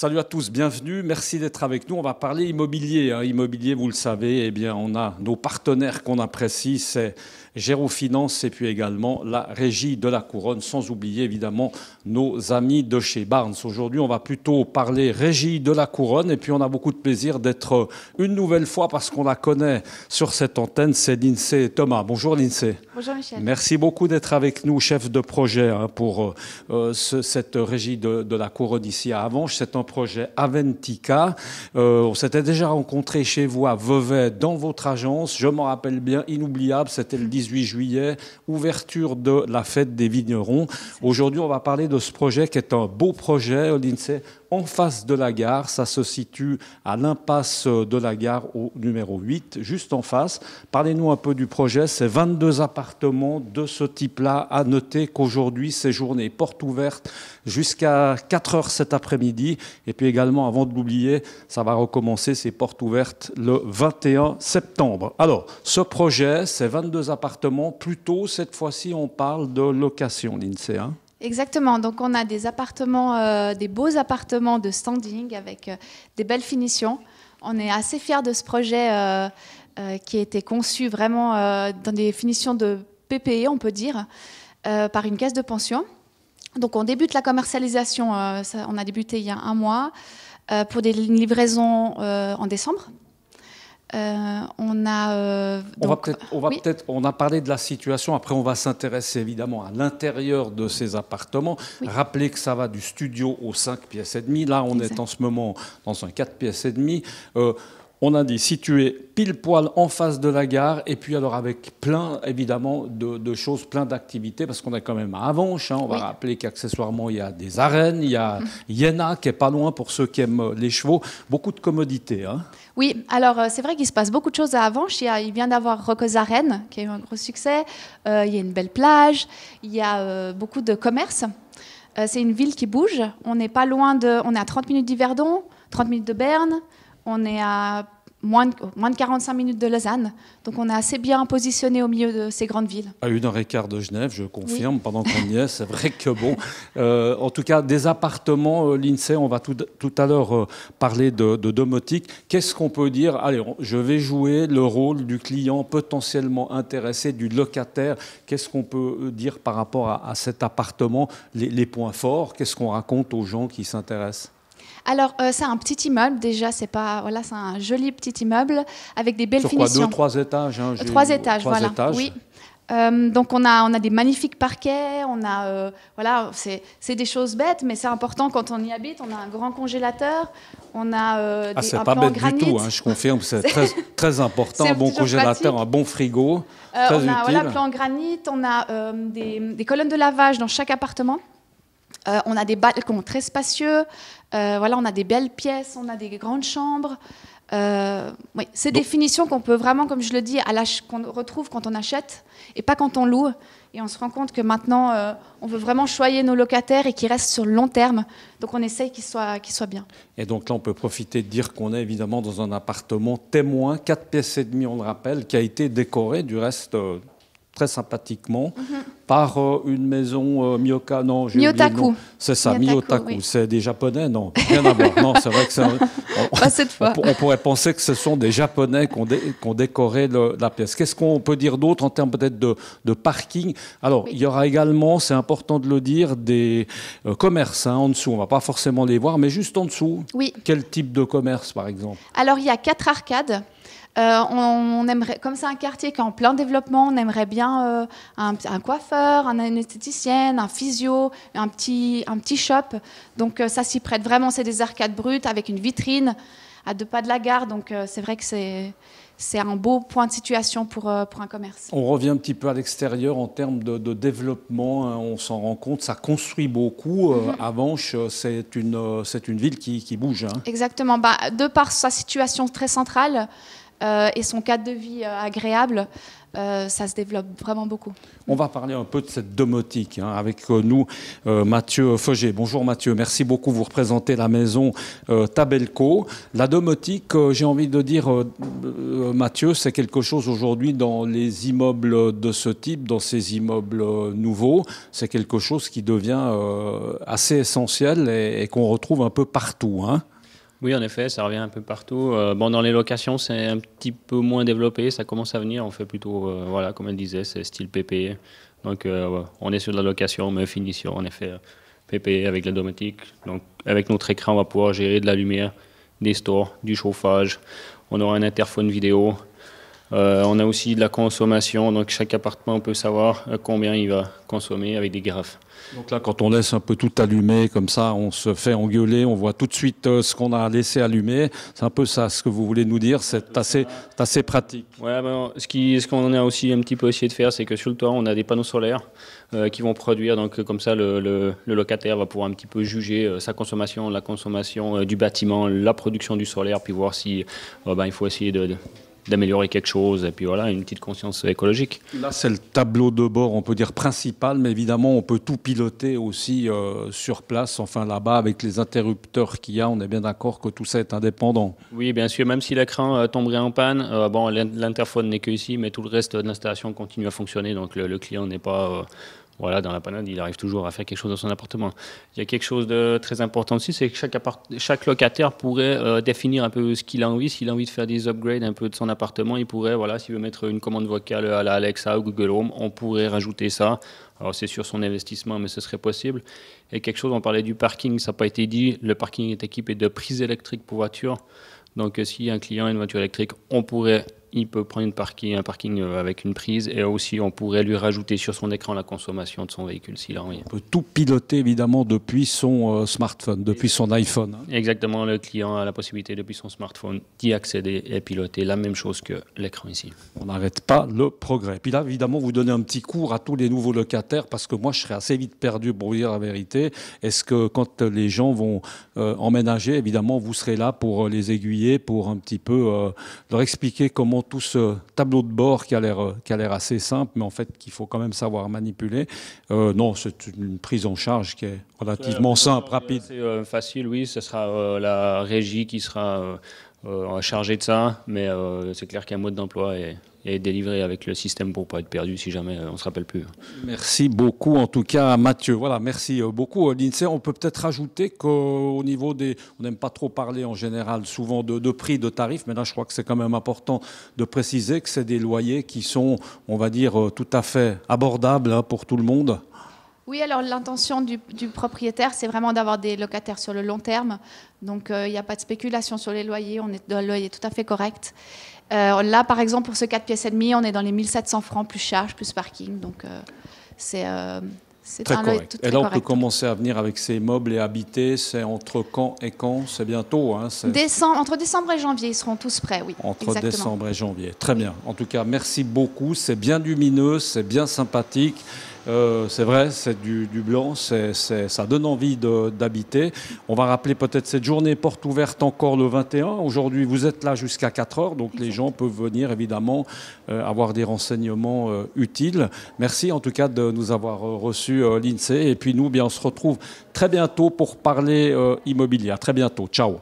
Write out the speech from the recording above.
Salut à tous, bienvenue, merci d'être avec nous. On va parler immobilier. Immobilier, vous le savez, eh bien, on a nos partenaires qu'on apprécie, c'est Gérofinance et puis également la Régie de la Couronne, sans oublier évidemment nos amis de chez Barnes. Aujourd'hui, on va plutôt parler Régie de la Couronne et puis on a beaucoup de plaisir d'être une nouvelle fois parce qu'on la connaît sur cette antenne, c'est Lindsay Thomas. Bonjour Lindsay. Bonjour Michel. Merci beaucoup d'être avec nous, chef de projet pour cette Régie de la Couronne ici à Avenches. C'est un projet Aventica. On s'était déjà rencontré chez vous à Vevey dans votre agence. Je m'en rappelle bien, inoubliable, c'était le 18 juillet, ouverture de la fête des vignerons. Aujourd'hui, on va parler de ce projet qui est un beau projet, Lindsay, en face de la gare. Ça se situe à l'impasse de la gare au numéro 8, juste en face. Parlez-nous un peu du projet. C'est 22 appartements de ce type-là. À noter qu'aujourd'hui, c'est journée porte ouverte jusqu'à 4 heures cet après-midi. Et puis également, avant de l'oublier, ça va recommencer ces portes ouvertes le 21 septembre. Alors, ce projet, c'est 22 appartements. Plutôt, cette fois-ci, on parle de location, Lindsay, hein? Exactement, donc on a des appartements, des beaux appartements de standing avec des belles finitions. On est assez fiers de ce projet qui a été conçu vraiment dans des finitions de PPE, on peut dire, par une caisse de pension. Donc on débute la commercialisation, on a débuté il y a un mois, pour des livraisons en décembre. On a parlé de la situation, après on va s'intéresser évidemment à l'intérieur de ces appartements. Oui. Rappelez que ça va du studio aux 5 pièces et demie. Là, on est en ce moment dans un 4 pièces et demie. On a dit situé pile poil en face de la gare et puis alors avec plein évidemment de choses, plein d'activités parce qu'on est quand même à Avenches. On va rappeler qu'accessoirement il y a des arènes, il y a Iéna qui est pas loin pour ceux qui aiment les chevaux, beaucoup de commodités. Oui, alors c'est vrai qu'il se passe beaucoup de choses à Avenches. Il vient d'avoir Rockos Arènes qui a eu un gros succès. Il y a une belle plage, il y a beaucoup de commerces. C'est une ville qui bouge. On n'est pas loin on est à 30 minutes d'Yverdon, 30 minutes de Berne. On est à moins de 45 minutes de Lausanne. Donc on est assez bien positionné au milieu de ces grandes villes. À 1h15 de Genève, je confirme, pendant qu'on y est. C'est vrai que bon... en tout cas, des appartements, Lindsay, on va tout à l'heure parler de domotique. Qu'est-ce qu'on peut dire? Allez, je vais jouer le rôle du client potentiellement intéressé, du locataire. Qu'est-ce qu'on peut dire par rapport à cet appartement? Les points forts, qu'est-ce qu'on raconte aux gens qui s'intéressent? Alors, c'est un petit immeuble, déjà, c'est un joli petit immeuble avec des belles finitions. Sur quoi, 2, 3 étages 3 étages, voilà. Étages. Oui. Donc, on a des magnifiques parquets, c'est des choses bêtes, mais c'est important quand on y habite. On a un grand congélateur, on a c'est un pas plan en bête granit. du tout, je confirme, c'est très important, un bon congélateur, pratique. Un bon frigo, très utile. On a un plan en granit, on a des colonnes de lavage dans chaque appartement. On a des balcons très spacieux, on a des belles pièces, on a des grandes chambres. C'est des finitions qu'on peut vraiment, comme je le dis, qu'on retrouve quand on achète et pas quand on loue. Et on se rend compte que maintenant, on veut vraiment choyer nos locataires et qu'ils restent sur le long terme. Donc on essaye qu'ils soient bien. Et donc là, on peut profiter de dire qu'on est évidemment dans un appartement témoin, 4 pièces et demie, on le rappelle, qui a été décoré du reste... très sympathiquement, par une maison Miyotaku. C'est ça, Miyotaku. Oui. C'est des Japonais? Non, rien à voir. Non, c'est vrai que pas cette fois. On pourrait penser que ce sont des Japonais qui ont décoré la pièce. Qu'est-ce qu'on peut dire d'autre en termes peut-être de parking? Alors, il y aura également, c'est important de le dire, des commerces en dessous. On ne va pas forcément les voir, mais juste en dessous. Oui. Quel type de commerce, par exemple? Alors, il y a 4 arcades. On aimerait, comme c'est un quartier qui est en plein développement, on aimerait bien un coiffeur, un anesthéticienne, un physio, un petit shop. Donc ça s'y prête vraiment, c'est des arcades brutes avec une vitrine à 2 pas de la gare. Donc c'est vrai que c'est un beau point de situation pour un commerce. On revient un petit peu à l'extérieur en termes de développement, on s'en rend compte, ça construit beaucoup. Avenches, c'est une ville qui bouge. Exactement, de par sa situation très centrale, et son cadre de vie agréable, ça se développe vraiment beaucoup. On va parler un peu de cette domotique avec nous, Mathieu Feuger. Bonjour Mathieu, merci beaucoup. Vous représentez la maison Tabelco. La domotique, j'ai envie de dire, Mathieu, c'est quelque chose aujourd'hui dans les immeubles de ce type, dans ces immeubles nouveaux. C'est quelque chose qui devient assez essentiel et qu'on retrouve un peu partout. Oui, en effet, ça revient un peu partout. Dans les locations, c'est un petit peu moins développé. Ça commence à venir. On fait plutôt, voilà, comme elle disait, c'est style PPE. Donc, on est sur de la location, mais finition, en effet, PPE avec la domotique. Donc, avec notre écran, on va pouvoir gérer de la lumière, des stores, du chauffage. On aura un interphone vidéo. On a aussi de la consommation. Donc, chaque appartement peut savoir combien il va consommer avec des graphes. Donc là, quand on laisse un peu tout allumé, comme ça, on se fait engueuler, on voit tout de suite ce qu'on a laissé allumer. C'est un peu ça ce que vous voulez nous dire, c'est assez pratique. Ouais, ce qu'on a aussi un petit peu essayé de faire, c'est que sur le toit, on a des panneaux solaires qui vont produire. Donc comme ça, le locataire va pouvoir un petit peu juger sa consommation, la consommation du bâtiment, la production du solaire, puis voir si il faut essayer d'améliorer quelque chose, et puis voilà, une petite conscience écologique. Là, c'est le tableau de bord, on peut dire principal, mais évidemment, on peut tout piloter aussi sur place, enfin là-bas, avec les interrupteurs qu'il y a, on est bien d'accord que tout ça est indépendant. Oui, bien sûr, même si l'écran tomberait en panne, l'interphone n'est que ici, mais tout le reste de l'installation continue à fonctionner, donc le client n'est pas... dans la panade, il arrive toujours à faire quelque chose dans son appartement. Il y a quelque chose de très important aussi, c'est que chaque locataire pourrait définir un peu ce qu'il a envie. S'il a envie de faire des upgrades un peu de son appartement, il pourrait, s'il veut mettre une commande vocale à la Alexa ou Google Home, on pourrait rajouter ça. Alors c'est sur son investissement, mais ce serait possible. Et quelque chose, on parlait du parking, ça n'a pas été dit, le parking est équipé de prises électriques pour voitures. Donc si un client a une voiture électrique, il peut prendre un parking avec une prise, et aussi on pourrait lui rajouter sur son écran la consommation de son véhicule s'il a envie. On peut tout piloter évidemment depuis son smartphone, depuis son iPhone. Exactement, le client a la possibilité depuis son smartphone d'y accéder et piloter la même chose que l'écran ici. On n'arrête pas le progrès. Puis là, évidemment, vous donnez un petit cours à tous les nouveaux locataires, parce que moi je serais assez vite perdu pour vous dire la vérité. Est-ce que quand les gens vont emménager, évidemment vous serez là pour les aiguiller, pour un petit peu leur expliquer comment tout ce tableau de bord qui a l'air assez simple, mais en fait qu'il faut quand même savoir manipuler. Non, c'est une prise en charge qui est relativement simple, rapide. C'est facile, oui. Ce sera la régie qui sera chargée de ça, mais c'est clair qu'un mode d'emploi est délivré avec le système pour ne pas être perdu si jamais on ne se rappelle plus. Merci beaucoup en tout cas Mathieu. Voilà, merci beaucoup l'INSEE. On peut peut-être rajouter qu'au niveau on n'aime pas trop parler en général souvent de prix, de tarifs, mais là je crois que c'est quand même important de préciser que c'est des loyers qui sont, on va dire, tout à fait abordables pour tout le monde. Oui, alors l'intention du propriétaire, c'est vraiment d'avoir des locataires sur le long terme. Donc il n'y a pas de spéculation sur les loyers, on est dans un loyer tout à fait correct. Là, par exemple, pour ce 4 pièces et demie, on est dans les 1700 francs, plus charge, plus parking. Donc c'est très un correct. tout très et là, on correct. peut commencer à venir avec ces meubles et habiter. C'est entre quand et quand? C'est bientôt. Entre décembre et janvier, ils seront tous prêts, oui. Entre exactement. décembre et janvier. Très bien. En tout cas, merci beaucoup. C'est bien lumineux, c'est bien sympathique. C'est vrai, c'est du blanc, ça donne envie d'habiter. On va rappeler peut-être cette journée porte ouverte encore le 21. Aujourd'hui, vous êtes là jusqu'à 4 heures, donc les gens peuvent venir évidemment avoir des renseignements utiles. Merci en tout cas de nous avoir reçus l'INSEE. Et puis nous, on se retrouve très bientôt pour parler immobilier. À très bientôt. Ciao.